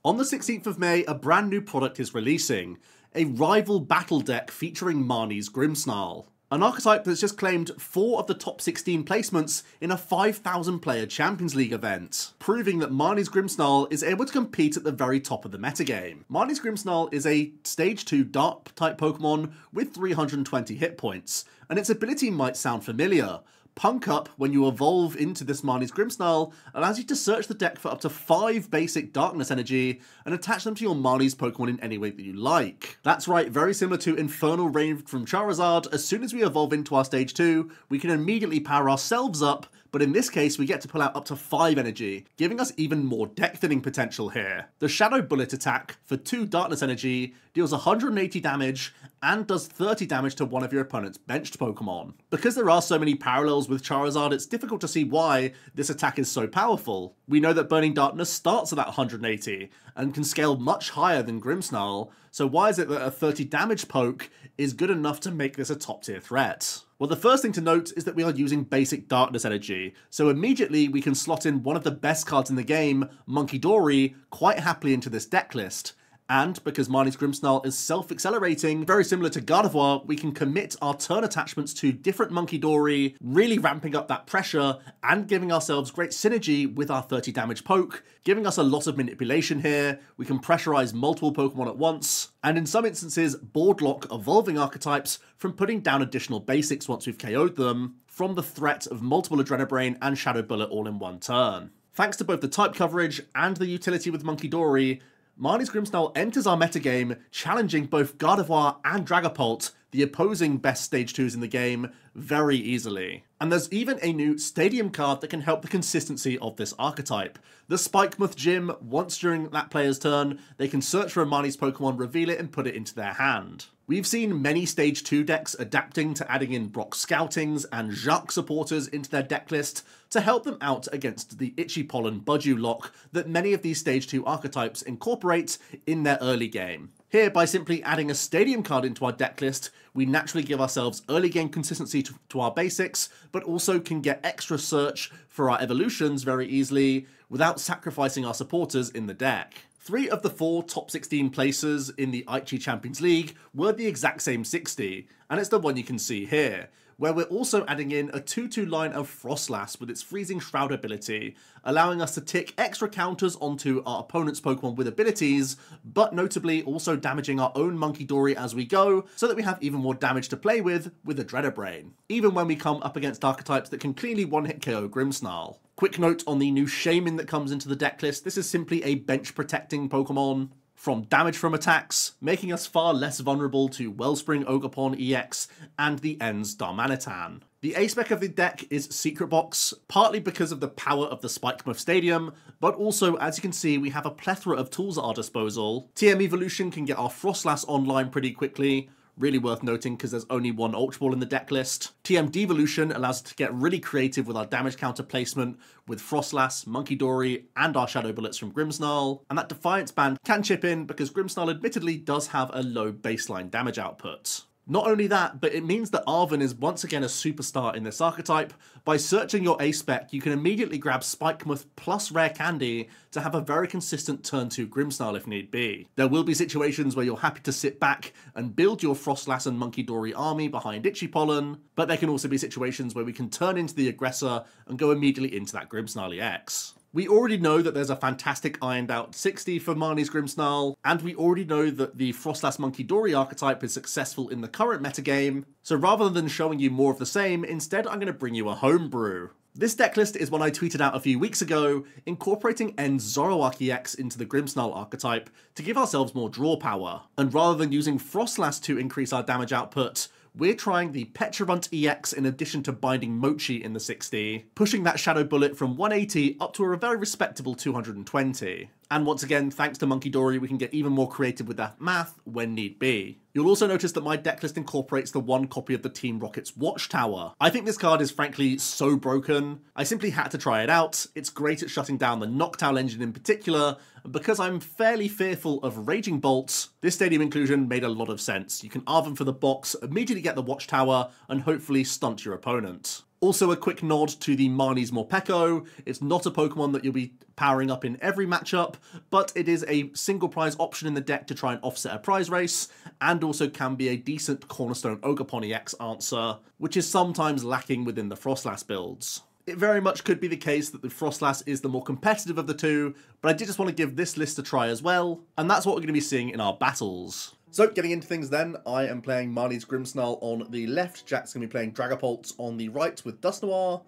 On the 16th of May, a brand new product is releasing, a rival battle deck featuring Marnie's Grimmsnarl. An archetype that's just claimed 4 of the top 16 placements in a 5,000 player Champions League event, proving that Marnie's Grimmsnarl is able to compete at the very top of the metagame. Marnie's Grimmsnarl is a Stage 2 Dark type Pokemon with 320 hit points, and its ability might sound familiar. Punk Up, when you evolve into this Marnie's Grimmsnarl, allows you to search the deck for up to 5 basic Darkness energy and attach them to your Marnie's Pokemon in any way that you like. That's right, very similar to Infernal Rain from Charizard, as soon as we evolve into our Stage 2, we can immediately power ourselves up, but in this case we get to pull out up to 5 energy, giving us even more deck thinning potential here. The Shadow Bullet attack for 2 Darkness energy deals 180 damage and does 30 damage to one of your opponent's benched Pokemon. Because there are so many parallels with Charizard, it's difficult to see why this attack is so powerful. We know that Burning Darkness starts at that 180 and can scale much higher than Grimmsnarl, so why is it that a 30 damage poke is good enough to make this a top tier threat? Well, the first thing to note is that we are using basic Darkness energy, so immediately we can slot in one of the best cards in the game, Munkidori, quite happily into this deck list. And because Marnie's Grimmsnarl is self-accelerating, very similar to Gardevoir, we can commit our turn attachments to different Munkidori, really ramping up that pressure and giving ourselves great synergy with our 30 damage poke, giving us a lot of manipulation here. We can pressurize multiple Pokemon at once, and in some instances, board lock evolving archetypes from putting down additional basics once we've KO'd them, from the threat of multiple Adrenabrain and Shadow Bullet all in one turn. Thanks to both the type coverage and the utility with Munkidori, Marnie's Grimmsnarl enters our metagame, challenging both Gardevoir and Dragapult, the opposing best Stage 2s in the game, very easily. And there's even a new Stadium card that can help the consistency of this archetype. The Spikemuth Gym, once during that player's turn, they can search for a Marnie's Pokemon, reveal it, and put it into their hand. We've seen many Stage 2 decks adapting to adding in Brock Scoutings and Jacques supporters into their deck list to help them out against the Itchy Pollen Budew lock that many of these Stage 2 archetypes incorporate in their early game. Here, by simply adding a Stadium card into our deck list, we naturally give ourselves early game consistency to our basics, but also can get extra search for our evolutions very easily without sacrificing our supporters in the deck. 3 of the 4 top 16 places in the Aichi Champions League were the exact same 60, and it's the one you can see here, where we're also adding in a 2/2 line of Frostlass with its Freezing Shroud ability, allowing us to tick extra counters onto our opponent's Pokemon with abilities, but notably also damaging our own Munkidori as we go, so that we have even more damage to play with Adrenabrain, even when we come up against archetypes that can cleanly one-hit KO Grimmsnarl. Quick note on the new Shaman that comes into the deck list, this is simply a bench protecting Pokemon from damage from attacks, making us far less vulnerable to Wellspring Ogerpon EX and the Ends Darmanitan. The A-spec of the deck is Secret Box, partly because of the power of the Spikemuth Stadium, but also, as you can see, we have a plethora of tools at our disposal. TM Evolution can get our Frostlass online pretty quickly, really worth noting because there's only one Ultra Ball in the deck list. TM Devolution allows us to get really creative with our damage counter placement with Frostlass, Munkidori, and our Shadow Bullets from Grimmsnarl. And that Defiance Band can chip in because Grimmsnarl admittedly does have a low baseline damage output. Not only that, but it means that Arven is once again a superstar in this archetype. By searching your A-spec, you can immediately grab Spikemuth plus Rare Candy to have a very consistent turn 2 Grimmsnarl if need be. There will be situations where you're happy to sit back and build your Frostlass and Munkidori army behind Itchy Pollen, but there can also be situations where we can turn into the aggressor and go immediately into that Grimmsnarl EX. We already know that there's a fantastic ironed out 60 for Marnie's Grimmsnarl, and we already know that the Frostlass Munkidori archetype is successful in the current metagame, so rather than showing you more of the same, instead I'm going to bring you a homebrew. This decklist is one I tweeted out a few weeks ago, incorporating End's Zoroark EX into the Grimmsnarl archetype to give ourselves more draw power, and rather than using Frostlass to increase our damage output, we're trying the Pecharunt EX in addition to Binding Mochi in the 60, pushing that Shadow Bullet from 180 up to a very respectable 220. And once again, thanks to Munkidori, we can get even more creative with that math when need be. You'll also notice that my decklist incorporates the 1 copy of the Team Rocket's Watchtower. I think this card is frankly so broken. I simply had to try it out. It's great at shutting down the Noctowl engine in particular, and because I'm fairly fearful of Raging Bolts, this Stadium inclusion made a lot of sense. You can Arven for the box, immediately get the Watchtower, and hopefully stunt your opponent. Also a quick nod to the Marnie's Morpeko. It's not a Pokemon that you'll be powering up in every matchup, but it is a single prize option in the deck to try and offset a prize race, and also can be a decent cornerstone Ogerpon EX answer, which is sometimes lacking within the Frostlass builds. It very much could be the case that the Frostlass is the more competitive of the two, but I did just want to give this list a try as well, and that's what we're going to be seeing in our battles. So, getting into things then, I am playing Marnie's Grimmsnarl on the left. Jack's going to be playing Dragapult on the right with Dusknoir.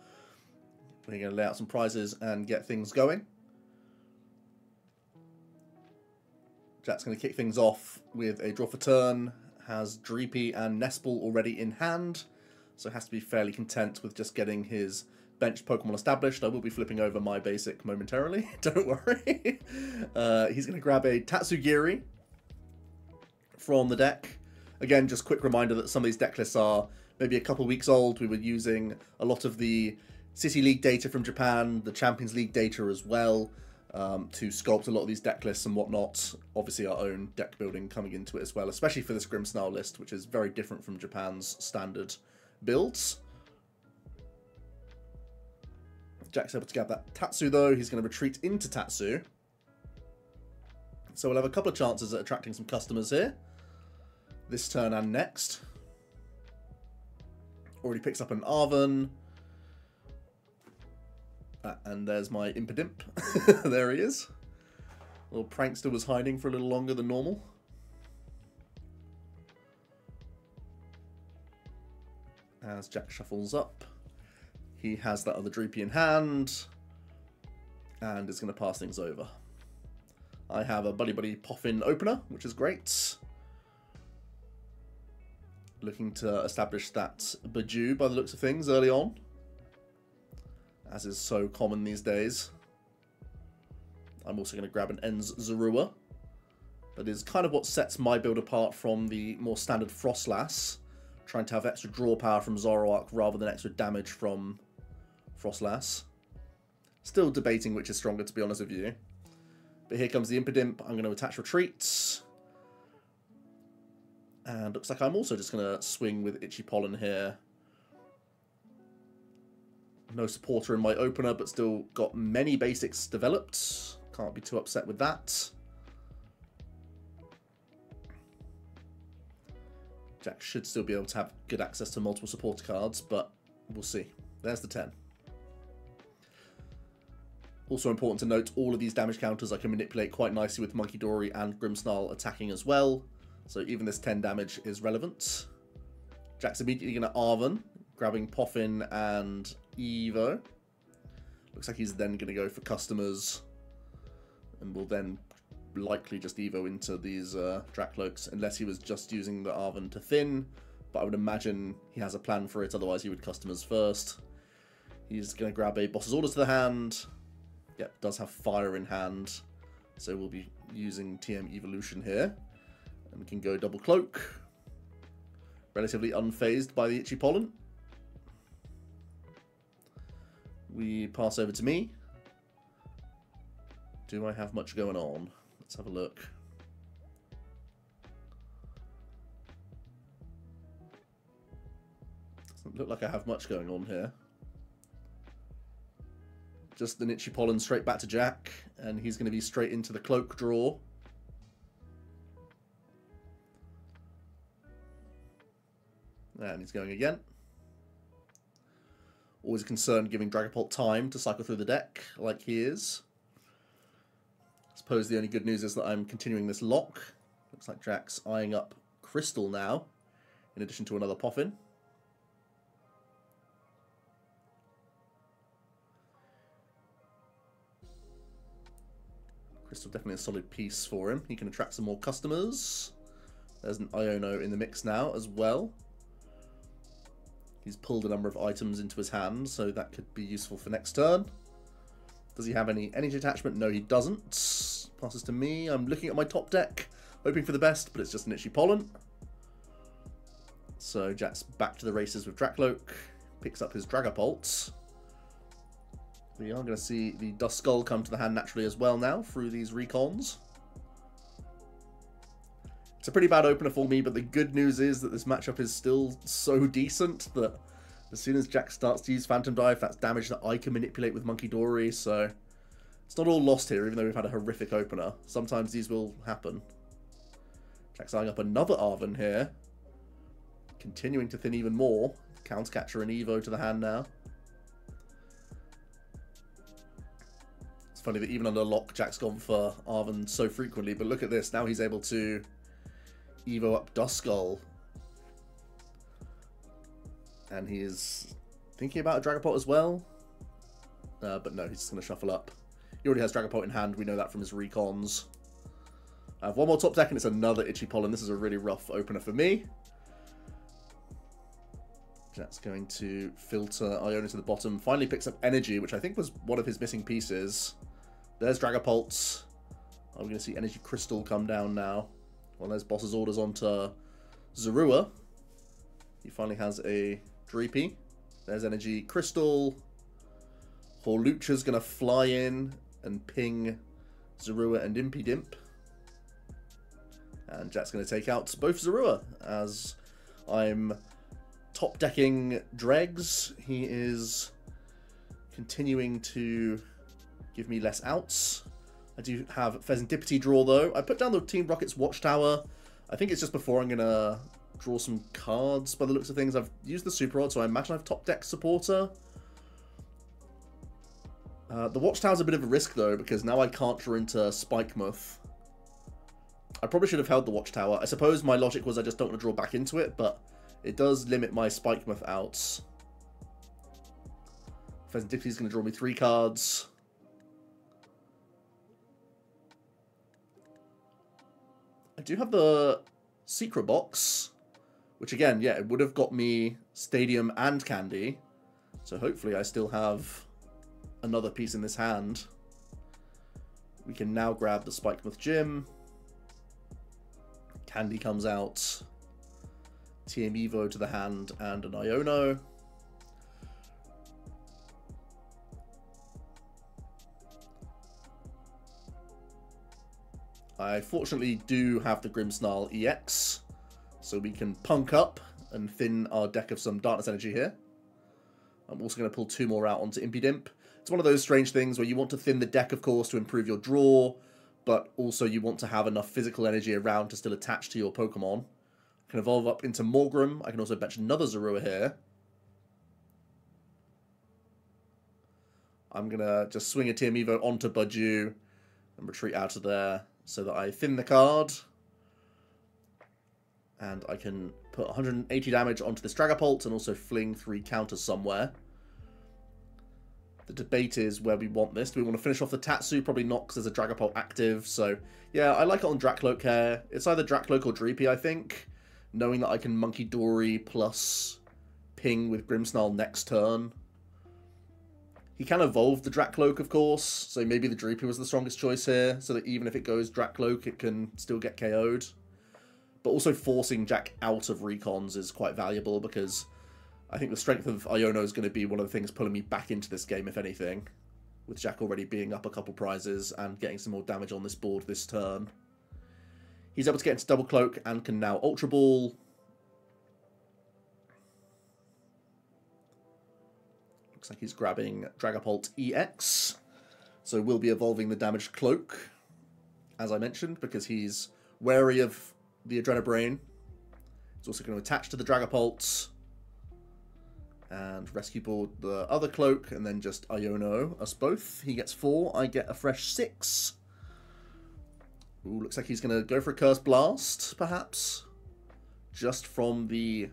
We're going to lay out some prizes and get things going. Jack's going to kick things off with a draw for turn. Has Dreepy and Nespal already in hand, so has to be fairly content with just getting his benched Pokemon established. I will be flipping over my basic momentarily, don't worry. He's going to grab a Tatsugiri from the deck. Again, just quick reminder that some of these deck lists are maybe a couple weeks old. We were using a lot of the City League data from Japan, the Champions League data as well, to sculpt a lot of these deck lists and whatnot. Obviously our own deck building coming into it as well, especially for this Grimmsnarl list, which is very different from Japan's standard builds. Jack's able to grab that Tatsu though. He's going to retreat into Tatsu. So we'll have a couple of chances at attracting some customers here. This turn and next. Already picks up an Arven. And there's my Impidimp. There he is. Little prankster was hiding for a little longer than normal. As Jack shuffles up, he has that other Dreepy in hand. And is going to pass things over. I have a Buddy Poffin opener, which is great. Looking to establish that Budew by the looks of things early on, as is so common these days. I'm also going to grab an Ends Zorua. That is kind of what sets my build apart from the more standard Frostlass, trying to have extra draw power from Zoroark rather than extra damage from Frostlass. Still debating which is stronger, to be honest with you. But here comes the Impidimp. I'm going to attach Retreat. And looks like I'm also just going to swing with Itchy Pollen here. No supporter in my opener, but still got many basics developed. Can't be too upset with that. Jack should still be able to have good access to multiple supporter cards, but we'll see. There's the 10. Also important to note, all of these damage counters I can manipulate quite nicely with Munkidori and Grimmsnarl attacking as well. So even this 10 damage is relevant. Jack's immediately going to Arven, grabbing Poffin and Evo. Looks like he's then going to go for customers. And will then likely just Evo into these Dracloaks, unless he was just using the Arven to thin. But I would imagine he has a plan for it, otherwise he would customers first. He's going to grab a Boss's Order to the hand. Yep, does have Fire in hand. So we'll be using TM Evolution here. And can go Double Cloak. Relatively unfazed by the Itchy Pollen. We pass over to me. Do I have much going on? Let's have a look. Doesn't look like I have much going on here. Just an Itchy Pollen straight back to Jack, and he's going to be straight into the Cloak draw. And he's going again. Always concerned giving Dragapult time to cycle through the deck, like he is. I suppose the only good news is that I'm continuing this lock. Looks like Jack's eyeing up Crystal now, in addition to another Poffin. Crystal definitely a solid piece for him. He can attract some more customers. There's an Iono in the mix now as well. He's pulled a number of items into his hand, so that could be useful for next turn. Does he have any energy attachment? No, he doesn't. Passes to me. I'm looking at my top deck, hoping for the best, but it's just an Itchy Pollen. So Jack's back to the races with Dracloak. Picks up his Dragapult. We are going to see the Duskull come to the hand naturally as well now through these recons. It's a pretty bad opener for me, but the good news is that this matchup is still so decent that As soon as Jack starts to use Phantom Dive, that's damage that I can manipulate with Munkidori, so it's not all lost here, even though we've had a horrific opener. Sometimes these will happen. Jack's eyeing up another Arven here. Continuing to thin even more. Countercatcher and Evo to the hand now. It's funny that even under lock, Jack's gone for Arven so frequently, but look at this. Now he's able to Evo up Dusknoir. And he is thinking about a Dragapult as well. But no, he's just going to shuffle up. He already has Dragapult in hand. We know that from his recons. I have one more top deck, and it's another Itchy Pollen. This is a really rough opener for me. That's going to filter Iono to the bottom. Finally picks up Energy, which I think was one of his missing pieces. There's Dragapult. Are we going to see Energy Crystal come down now? Well, there's Boss's orders onto Zorua. He finally has a Dreepy. There's Energy Crystal. Horlucha's going to fly in and ping Zorua and Impidimp. And Jack's going to take out both Zorua as I'm top decking Dregs. He is continuing to give me less outs. I do have Fezandipiti draw though. I put down the Team Rocket's Watchtower. I think it's just before I'm going to draw some cards by the looks of things. I've used the Super Rod, so I imagine I've top deck Supporter. The Watchtower's a bit of a risk though, because now I can't draw into Spikemuth. I probably should have held the Watchtower. I suppose my logic was I just don't want to draw back into it, but it does limit my Spikemuth outs. Fezandipiti's going to draw me 3 cards. I do have the Secret Box, which again, yeah, it would have got me Stadium and Candy. So hopefully I still have another piece in this hand. We can now grab the Spikemuth Gym. Candy comes out. TM Evo to the hand and an Iono. I fortunately do have the Grimmsnarl EX, so we can punk up and thin our deck of some Darkness Energy here. I'm also going to pull 2 more out onto Impidimp. It's one of those strange things where you want to thin the deck, of course, to improve your draw, but also you want to have enough physical energy around to still attach to your Pokemon. I can evolve up into Morgrem. I can also bench another Zorua here. I'm going to just swing a TM Evo onto Budew and retreat out of there so that I thin the card. And I can put 180 damage onto this Dragapult and also fling 3 counters somewhere. The debate is where we want this. Do we want to finish off the Tatsu? Probably not, because there's a Dragapult active. So, yeah, I like it on Drakloak here. It's either Drakloak or Dreepy, I think. Knowing that I can Munkidori plus ping with Grimmsnarl next turn. He can evolve the Drakloak, of course. So maybe the Dreepy was the strongest choice here. So that even if it goes Drakloak, it can still get KO'd. But also forcing Jack out of recons is quite valuable, because I think the strength of Iono is going to be one of the things pulling me back into this game, if anything. With Jack already being up a couple prizes and getting some more damage on this board this turn. He's able to get into Double Cloak and can now Ultra Ball. Looks like he's grabbing Dragapult EX. So we'll be evolving the Damaged Cloak, as I mentioned, because he's wary of the Adrenabrain. He's also going to attach to the Dragapult and rescue board the other cloak, and then just Iono us both. He gets 4, I get a fresh 6. Ooh, looks like he's going to go for a Curse Blast, perhaps. Just from the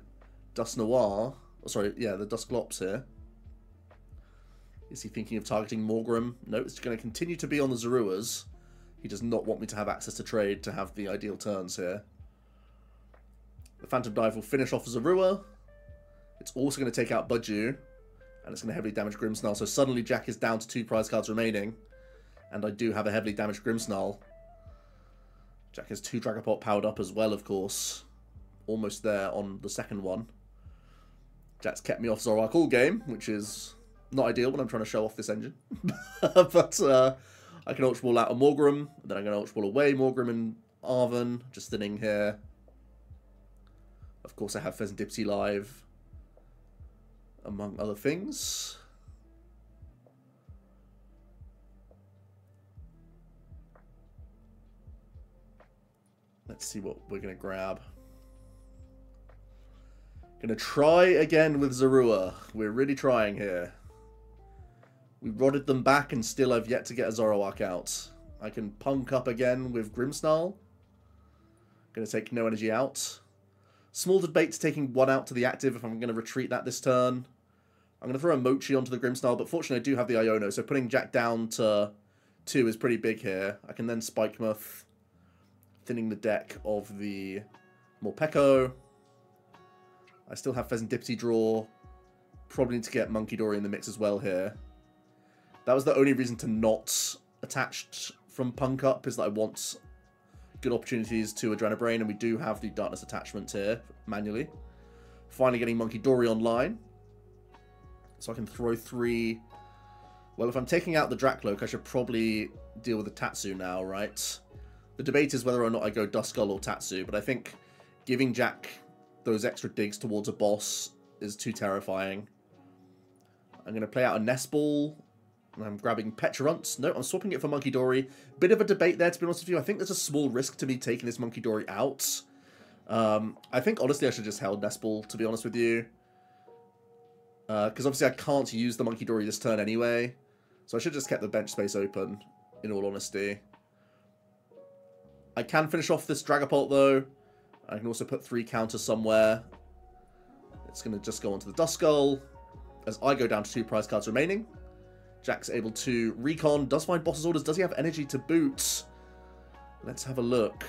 Dusknoir. Oh, sorry, yeah, the Dusklops here. Is he thinking of targeting Morgrem? No, it's going to continue to be on the Zoruas. He does not want me to have access to trade to have the ideal turns here. The Phantom Dive will finish off Zorua. It's also going to take out Budew, and it's going to heavily damage Grimmsnarl. So suddenly Jack is down to 2 prize cards remaining, and I do have a heavily damaged Grimmsnarl. Jack has 2 Dragapult powered up as well, of course. Almost there on the second one. Jack's kept me off Zoroark all game, which is not ideal when I'm trying to show off this engine. But I can Ultra Ball out a Morgrem, and then I'm going to Ultra Ball away Morgrem and Arven, just thinning here. Of course I have Fezandipiti live. among other things. Let's see what we're going to grab. Going to try again with Zorua. We're really trying here. We rotted them back and still I've yet to get a Zoroark out. I can punk up again with Grimmsnarl. Going to take no energy out. Small debate taking one out to the active if I'm going to retreat that this turn. I'm going to throw a Mochi onto the Grimmsnarl, but fortunately I do have the Iono, so putting Jack down to 2 is pretty big here. I can then Spikemuth, thinning the deck of the Morpeko. I still have Fezandipiti draw. Probably need to get Munkidori in the mix as well here. That was the only reason to not attach from Punk Up, is that I want good opportunities to Adrenabrain, and we do have the Darkness attachment here, manually. Finally getting Munkidori online. So I can throw 3... Well, if I'm taking out the Dracloak, I should probably deal with the Tatsu now, right? The debate is whether or not I go Duskull or Tatsu, but I think giving Jack those extra digs towards a boss is too terrifying. I'm going to play out a Nest Ball. I'm grabbing Pecharunt. No, I'm swapping it for Munkidori. Bit of a debate there, to be honest with you. I think there's a small risk to me taking this Munkidori out. I think, honestly, I should just held Nest Ball, to be honest with you. Because obviously I can't use the Munkidori this turn anyway. So I should just kept the bench space open, in all honesty. I can finish off this Dragapult, though. I can also put 3 counters somewhere. It's going to just go onto the Duskull. As I go down to 2 prize cards remaining. Jack's able to recon, does find boss's orders. Does he have energy to boot? Let's have a look.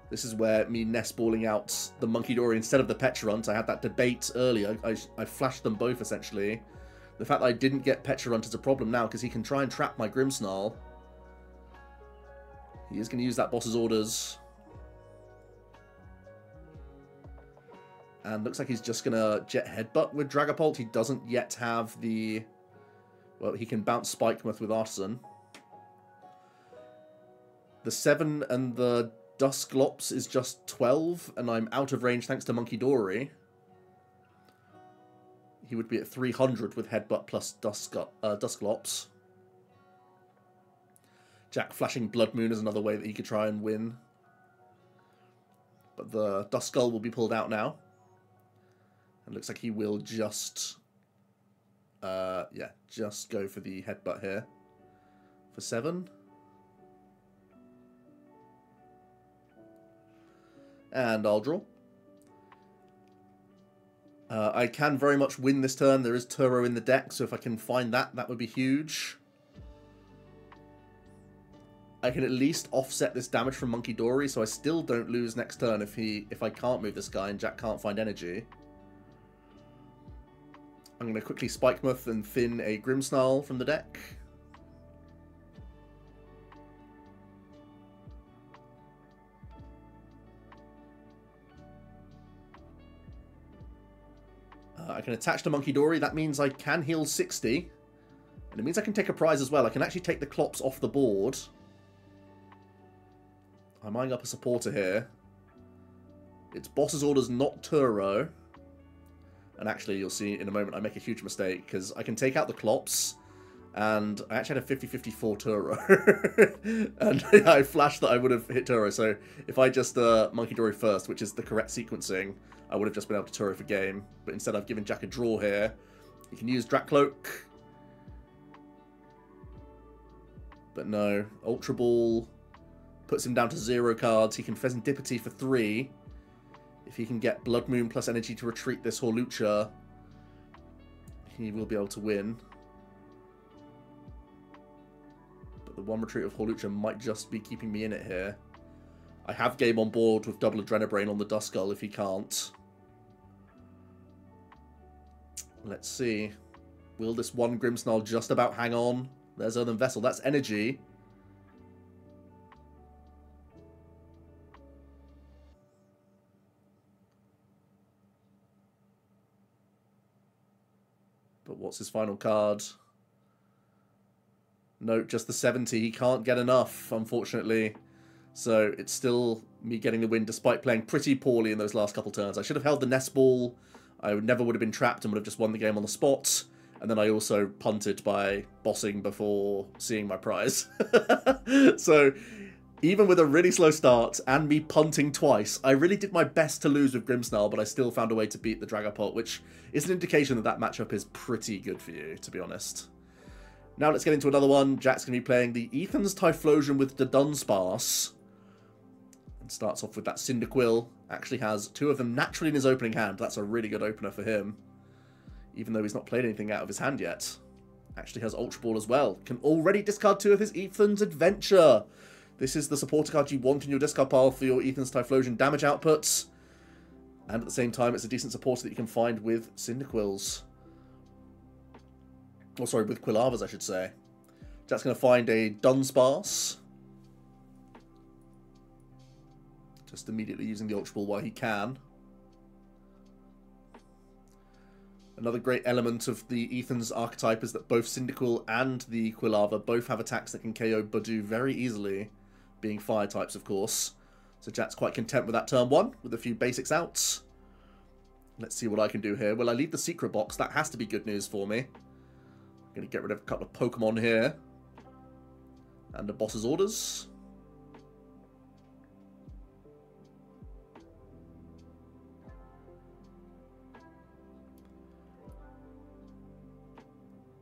This is where me nest balling out the Munkidori instead of the Pecharunt. I had that debate earlier. I flashed them both, essentially. The fact that I didn't get Pecharunt is a problem now, because he can try and trap my Grimmsnarl. He is going to use that boss's orders. And looks like he's just going to Jet Headbutt with Dragapult. He doesn't yet have the... Well, he can bounce Spikemuth with Artisan. The 7 and the Dusklops is just 12, and I'm out of range thanks to Munkidori. He would be at 300 with Headbutt plus Dusklops. Jack flashing Blood Moon is another way that he could try and win. But the Duskull will be pulled out now. It looks like he will just, yeah, just go for the Headbutt here. For 7. And I'll draw. I can very much win this turn. There is Turo in the deck, so if I can find that, that would be huge. I can at least offset this damage from Munkidori, so I still don't lose next turn if I can't move this guy and Jack can't find energy. I'm going to quickly Spikemuth and thin a Grimmsnarl from the deck. I can attach to Munkidori. That means I can heal 60. And it means I can take a prize as well. I can actually take the Clops off the board. I'm eyeing up a supporter here. It's boss's orders, not Turo. And actually, you'll see in a moment I make a huge mistake, because I can take out the Clops, and I actually had a 50-54 Turo. And I flashed that I would have hit Turo, so if I just Munkidori first, which is the correct sequencing, I would have just been able to Turo for game. But instead I've given Jack a draw here. He can use Dracloak. But no. Ultra Ball puts him down to 0 cards. He can Fezandipiti for 3. If he can get Blood Moon plus energy to retreat this Hawlucha, he will be able to win. But the one retreat of Hawlucha might just be keeping me in it here. I have game on board with double Adrenabrain on the Duskull if he can't. Let's see. Will this one Grimmsnarl just about hang on? There's Earthen Vessel. That's energy. But what's his final card? No, just the 70. He can't get enough, unfortunately. So it's still me getting the win despite playing pretty poorly in those last couple turns. I should have held the nest ball. I never would have been trapped and would have just won the game on the spot. And then I also punted by bossing before seeing my prize. So even with a really slow start and me punting twice, I really did my best to lose with Grimmsnarl, but I still found a way to beat the Dragapult, which is an indication that that matchup is pretty good for you, to be honest. Now let's get into another one. Jack's going to be playing the Ethan's Typhlosion with the Dunsparce. And starts off with that Cyndaquil. Actually has two of them naturally in his opening hand. That's a really good opener for him. Even though he's not played anything out of his hand yet. Actually has Ultra Ball as well. Can already discard two of his Ethan's Adventure. This is the supporter card you want in your discard pile for your Ethan's Typhlosion damage outputs. And at the same time, it's a decent supporter that you can find with Cyndaquils. Oh, sorry, with Quillavas, I should say. Jack's going to find a Dunsparce. Just immediately using the Ultra Ball while he can. Another great element of the Ethan's archetype is that both Cyndaquil and the Quillava both have attacks that can KO Budew very easily, being fire types, of course. So Jack's quite content with that turn one, with a few basics out. Let's see what I can do here. Well, I leave the secret box. That has to be good news for me. I'm going to get rid of a couple of Pokemon here. And the boss's orders.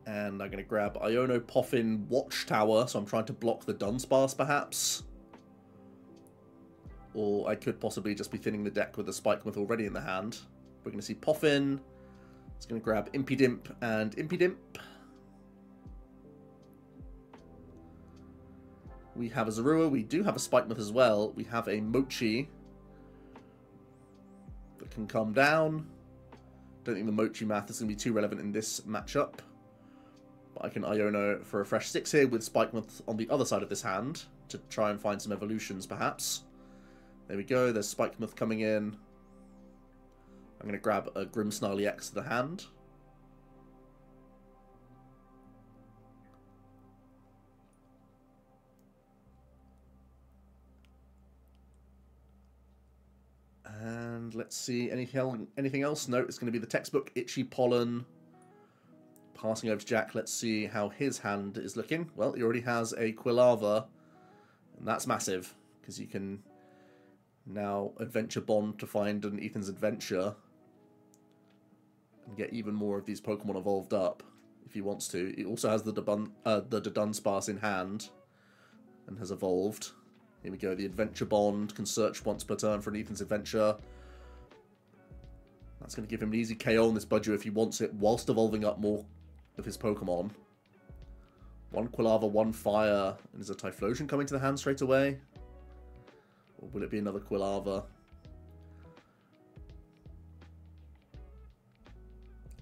And I'm going to grab Iono, Poffin, Watchtower, so I'm trying to block the Dunsparce, perhaps. Or I could possibly just be thinning the deck with the Spikemuth already in the hand. We're going to see Poffin. It's going to grab Impidimp and Impidimp. We have a Zorua. We do have a Spikemuth as well. We have a Mochi that can come down. Don't think the Mochi math is going to be too relevant in this matchup. But I can Iono for a fresh 6 here with Spikemuth on the other side of this hand to try and find some evolutions, perhaps. There we go. There's Spikemuth coming in. I'm going to grab a Grimmsnarl EX to the hand. And let's see, anything else? No, it's going to be the textbook Itchy Pollen. Passing over to Jack, let's see how his hand is looking. Well, he already has a Quillava, and that's massive, because you can now Adventure Bond to find an Ethan's Adventure and get even more of these Pokemon evolved up if he wants to. He also has the Dunsparce in hand and has evolved. Here we go, the Adventure Bond can search once per turn for an Ethan's Adventure. That's going to give him an easy KO on this Budew if he wants it, whilst evolving up more of his Pokemon. One Quillava, one Fire, and is a Typhlosion coming to the hand straight away? Or will it be another Quillava?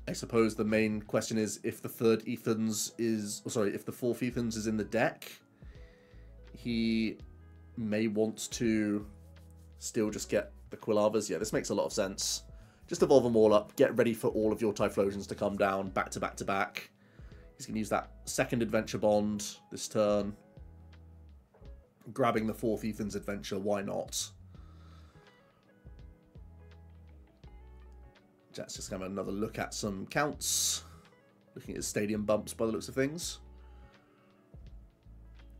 I suppose the main question is if the third Ethan's is... Oh, sorry, if the fourth Ethan's is in the deck, he may want to still just get the Quillavas. Yeah, this makes a lot of sense. Just evolve them all up, get ready for all of your Typhlosions to come down back to back to back. He's going to use that second Adventure Bond this turn. Grabbing the fourth Ethan's Adventure, why not? Jack's just going to have another look at some counts. Looking at his stadium bumps by the looks of things.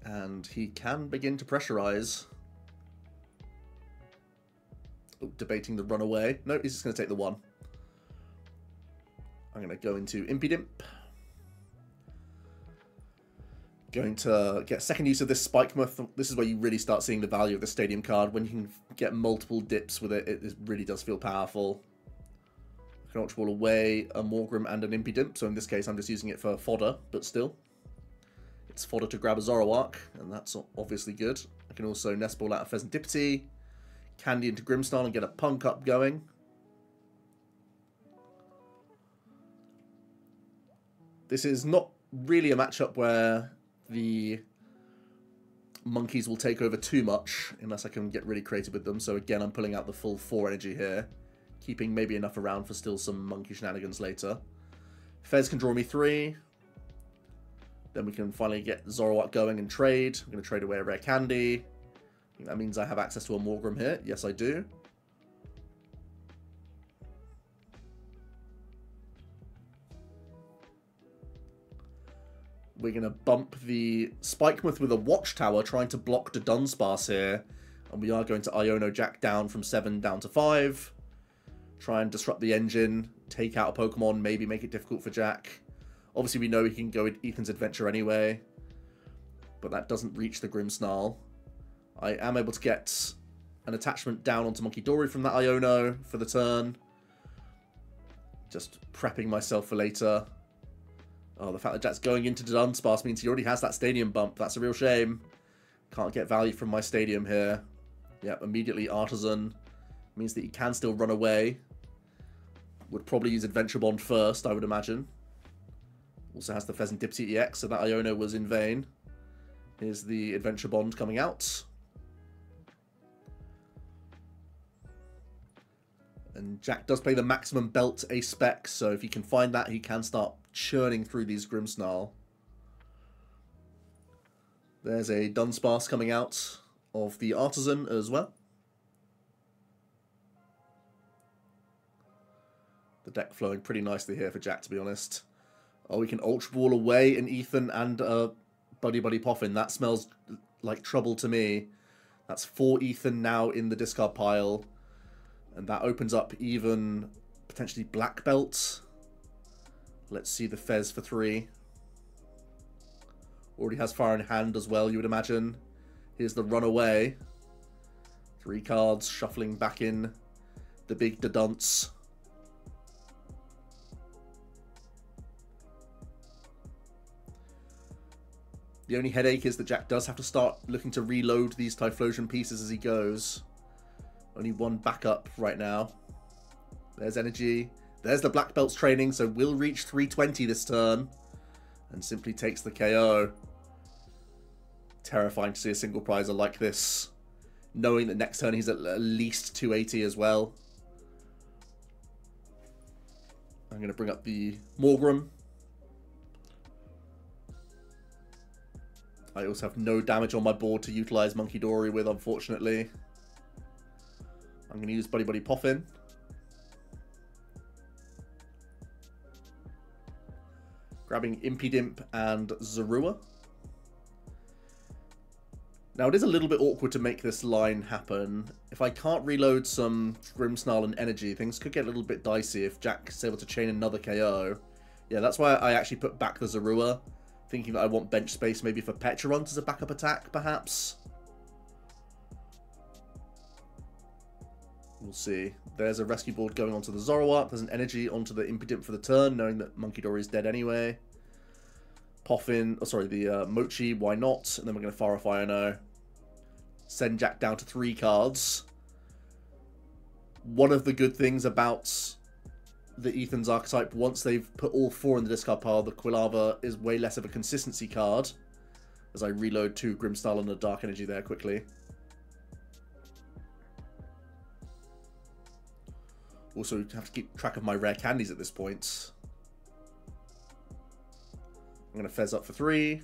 And he can begin to pressurize. Oh, debating the runaway. No, he's just going to take the one. I'm going to go into Impidimp. Going to get second use of this Spikemuth. This is where you really start seeing the value of the Stadium card. When you can get multiple dips with it, it really does feel powerful. I can Ultra Ball away a Morgrem and an Impidimp. So in this case, I'm just using it for fodder, but still. It's fodder to grab a Zoroark, and that's obviously good. I can also Nest Ball out of Fezandipiti. Candy into Grimmsnarl and get a punk up going. This is not really a matchup where the monkeys will take over too much unless I can get really creative with them. So again, I'm pulling out the full 4 energy here, keeping maybe enough around for still some monkey shenanigans later. Fez can draw me 3. Then we can finally get Zoroark going and trade. I'm going to trade away a rare candy. think that means I have access to a Morgrem here. Yes, I do. We're going to bump the Spikemuth with a Watchtower, trying to block the Dunsparce here. And we are going to Iono Jack down from 7 down to 5. Try and disrupt the engine, take out a Pokemon, maybe make it difficult for Jack. Obviously, we know he can go with Ethan's Adventure anyway. But that doesn't reach the Grimmsnarl. I am able to get an attachment down onto Munkidori from that Iono for the turn. Just prepping myself for later. Oh, the fact that Jack's going into the Dunsparce means he already has that stadium bump. That's a real shame. Can't get value from my stadium here. Yep, immediately Artisan. Means that he can still run away. Would probably use Adventure Bond first, I would imagine. Also has the Fezandipiti EX, so that Iono was in vain. Here's the Adventure Bond coming out. And Jack does play the maximum belt A spec, so if he can find that, he can start churning through these Grimmsnarl. There's a Dunsparce coming out of the Artisan as well. The deck flowing pretty nicely here for Jack, to be honest. Oh, we can Ultra Ball away an Ethan and Buddy Poffin. That smells like trouble to me. That's 4 Ethan now in the discard pile. And that opens up even potentially Black Belt. Let's see the Fez for 3. Already has Fire in hand as well, you would imagine. Here's the Runaway. 3 cards, shuffling back in the big Dunce. The only headache is that Jack does have to start looking to reload these Typhlosion pieces as he goes. Only 1 backup right now. There's Energy. There's the Black Belt's training, so will reach 320 this turn. And simply takes the KO. Terrifying to see a single prizer like this. Knowing that next turn he's at least 280 as well. I'm going to bring up the Morgrem. I also have no damage on my board to utilize Munkidori with, unfortunately. I'm going to use Buddy Poffin. Grabbing Impidimp and Zorua. Now, it is a little bit awkward to make this line happen. If I can't reload some Grimmsnarl and Energy, things could get a little bit dicey if Jack is able to chain another KO. Yeah, that's why I actually put back the Zorua, thinking that I want bench space maybe for Pecharunt as a backup attack, perhaps. We'll see. There's a rescue board going onto the Zoroark. There's an Energy onto the Impidimp for the turn, knowing that Munkidori is dead anyway. Poffin, oh sorry, the Mochi, why not? And then we're going to fire off Iono. Send Jack down to 3 cards. One of the good things about the Ethan's archetype, once they've put all 4 in the discard pile, the Quilava is way less of a consistency card. As I reload 2 Grimmsnarl and a Dark Energy there quickly. Also, have to keep track of my rare candies at this point. I'm going to Fez up for 3.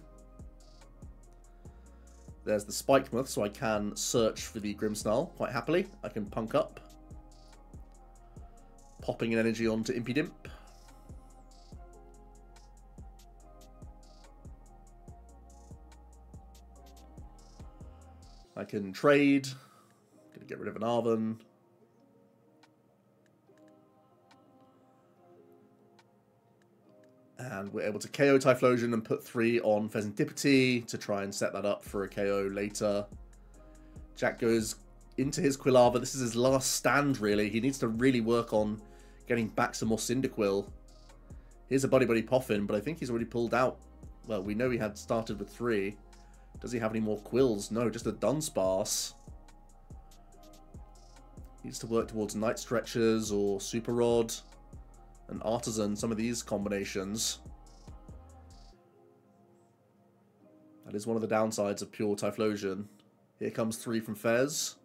There's the Spikemuth, so I can search for the Grimmsnarl quite happily. I can punk up. Popping an Energy onto Impidimp. I can trade. Gonna get rid of an Arven. And we're able to KO Typhlosion and put 3 on Fezandipiti to try and set that up for a KO later. Jack goes into his Quilava. This is his last stand, really. He needs to really work on getting back some more Cyndaquil. Here's a Buddy Poffin, but I think he's already pulled out. Well, we know he had started with 3. Does he have any more Quills? No, just a Dunsparce. He needs to work towards Night Stretchers or Super Rod. An Artisan, some of these combinations. That is one of the downsides of pure Typhlosion. Here comes 3 from Fez.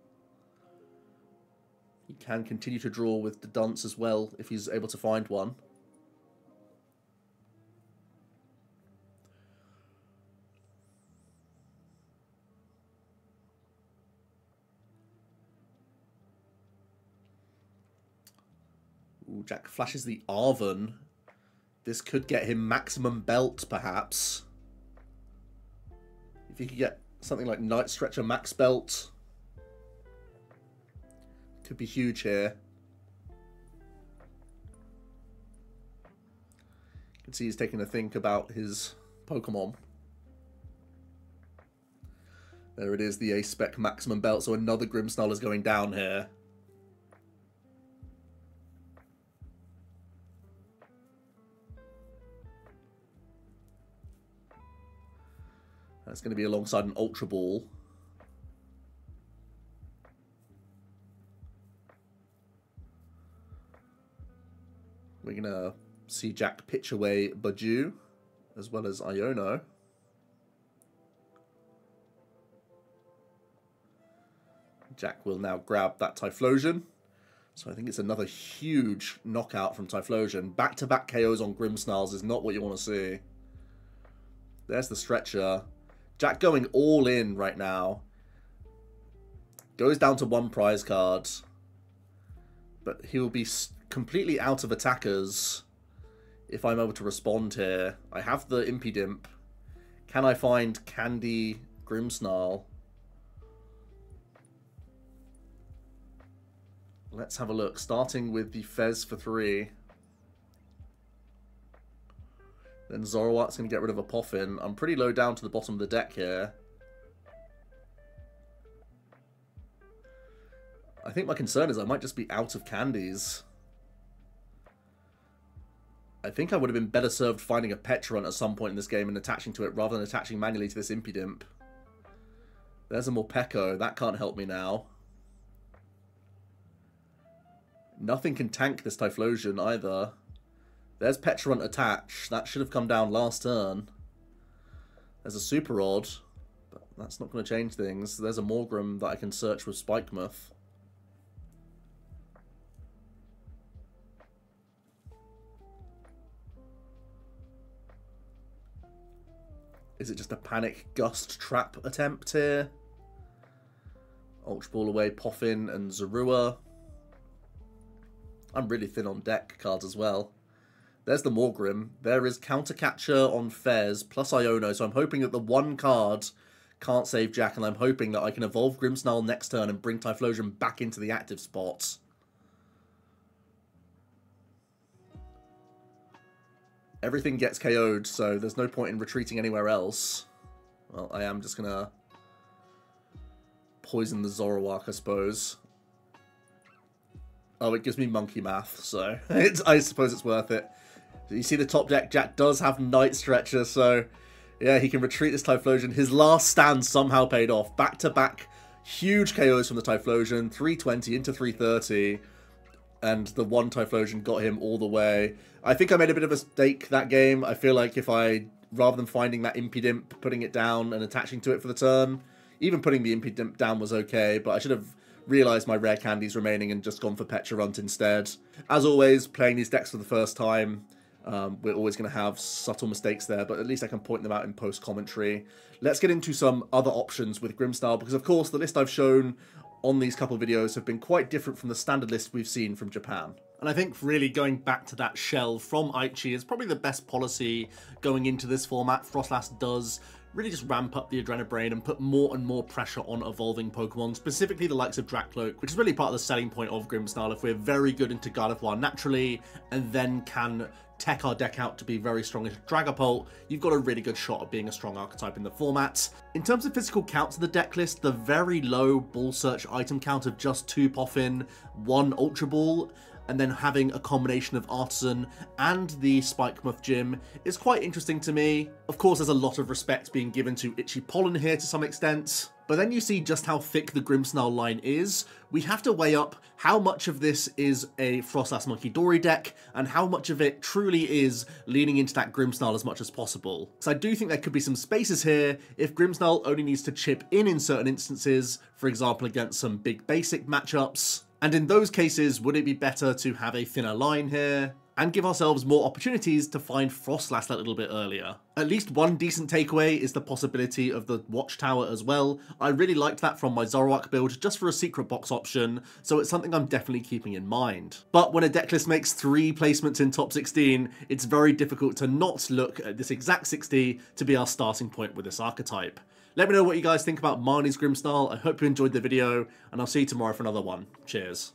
He can continue to draw with the Dunce as well if he's able to find one. Ooh, Jack flashes the Arven. This could get him maximum belt, perhaps. If he could get something like Night Stretcher max belt. Could be huge here. You can see he's taking a think about his Pokemon. There it is, the A-Spec maximum belt. So another Grimmsnarl is going down here. That's going to be alongside an Ultra Ball. We're going to see Jack pitch away Budew, as well as Iono. Jack will now grab that Typhlosion. So I think it's another huge knockout from Typhlosion. Back-to-back KOs on Grimmsnarls is not what you want to see. There's the stretcher. Jack going all in right now. Goes down to one prize card. But he will be completely out of attackers if I'm able to respond here. I have the Impidimp. Can I find Candy Grimmsnarl? Let's have a look. Starting with the Fez for 3. Then Zoroark's going to get rid of a Poffin. I'm pretty low down to the bottom of the deck here. I think my concern is I might just be out of candies. I think I would have been better served finding a Pecharunt at some point in this game and attaching to it rather than attaching manually to this Impidimp. There's a Morpeko. That can't help me now. Nothing can tank this Typhlosion either. There's Pecharunt attach. That should have come down last turn. There's a Super Odd, but that's not going to change things. There's a Morgrem that I can search with Spikemuth. Is it just a Panic Gust trap attempt here? Ultra Ball away, Poffin and Zorua. I'm really thin on deck cards as well. There's the Morgrem. There is Counter Catcher on Fez plus Iono, so I'm hoping that the one card can't save Jack, and I'm hoping that I can evolve Grimmsnarl next turn and bring Typhlosion back into the active spot. Everything gets KO'd, so there's no point in retreating anywhere else. Well, I am just gonna poison the Zoroark, I suppose. Oh, it gives me monkey math, so I suppose it's worth it. You see the top deck, Jack does have Night Stretcher, so yeah, he can retreat this Typhlosion. His last stand somehow paid off. Back-to-back huge KOs from the Typhlosion, 320 into 330, and the one Typhlosion got him all the way. I think I made a bit of a mistake that game. I feel like if I, rather than finding that Impidimp, putting it down and attaching to it for the turn, even putting the Impidimp down was okay, but I should have realised my rare candies remaining and just gone for Pecharunt instead. As always, playing these decks for the first time, we're always going to have subtle mistakes there, but at least I can point them out in post-commentary. Let's get into some other options with Grimmsnarl, because of course the list I've shown on these couple of videos have been quite different from the standard list we've seen from Japan. And I think really going back to that shell from Aichi is probably the best policy going into this format. Frostlass does really just ramp up the Adrenabrain and put more and more pressure on evolving Pokemon, specifically the likes of Dracloak, which is really part of the selling point of Grimmsnarl. If we're very good into Gardevoir naturally, and then can tech our deck out to be very strong into Dragapult, you've got a really good shot at being a strong archetype in the format. In terms of physical counts of the deck list, the very low Ball Search item count of just 2 Poffin, 1 Ultra Ball, and then having a combination of Artisan and the Spikemuth Gym is quite interesting to me. Of course, there's a lot of respect being given to Itchy Pollen here to some extent, but then you see just how thick the Grimmsnarl line is. We have to weigh up how much of this is a Frostlass Munkidori deck and how much of it truly is leaning into that Grimmsnarl as much as possible. So I do think there could be some spaces here if Grimmsnarl only needs to chip in certain instances, for example against some big basic matchups. And in those cases, would it be better to have a thinner line here? and give ourselves more opportunities to find Frostlass a little bit earlier. At least one decent takeaway is the possibility of the Watchtower as well. I really liked that from my Zoroark build just for a secret box option, so it's something I'm definitely keeping in mind. But when a decklist makes 3 placements in top 16, it's very difficult to not look at this exact 60 to be our starting point with this archetype. Let me know what you guys think about Marnie's Grimmsnarl. I hope you enjoyed the video, and I'll see you tomorrow for another one. Cheers.